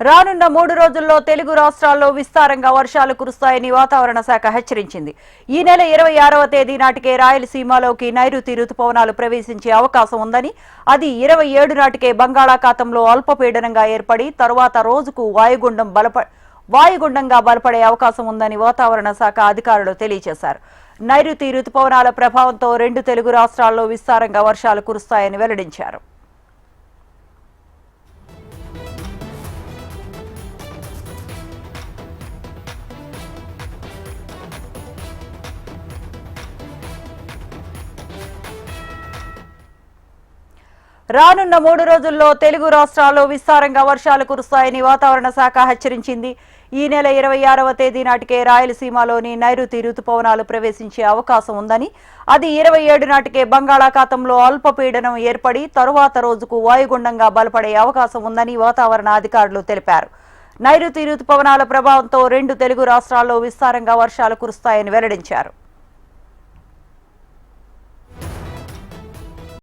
రానున్న 3 రోజుల్లో తెలుగు రాష్ట్రాల్లో విస్తారంగా వర్షాలు కురుస్తాయని వాతావరణ శాఖ హెచ్చరించింది. ఈ నెల 26వ తేదీ నాటికే రాయలసీమలోకి నైరుతి రుతుపవనాలు ప్రవేశించే అవకాశం ఉందని, అది 27 నాటికే బంగాళాఖాతంలో అల్పపీడనంగా ఏర్పడి తరువాత రోజుకు వాయుగుండంగా బలపడే అవకాశం ఉందని వాతావరణ శాఖ అధికారులు తెలియజేశారు. నైరుతి రుతుపవనాల ప్రభావంతో 2 తెలుగు రాష్ట్రాల్లో విస్తారంగా వర్షాలు కురుస్తాయని వెల్లడించారు. రానున్న 3 రోజుల్లో తెలుగు రాష్ట్రాల్లో విస్తారంగా వర్షాలు కురుస్తాయని వాతావరణ శాఖ హెచ్చరించింది. ఈ నెల 26వ తేదీ నాటికే రాయలసీమలోని నైరుతి రుతుపవనాలు ప్రవేశించే అవకాశం ఉందని, అది 27 నాటికే బంగాళాఖాతంలో అల్పపీడనం ఏర్పడి తరువాత రోజుకు వాయుగుండంగా బలపడే అవకాశం ఉందని వాతావరణ అధికారులు తెలిపారు. నైరుతి రుతుపవనాల ప్రభావంతో 2 తెలుగు రాష్ట్రాల్లో విస్తారంగా వర్షాలు కురుస్తాయని వెల్లడించారు.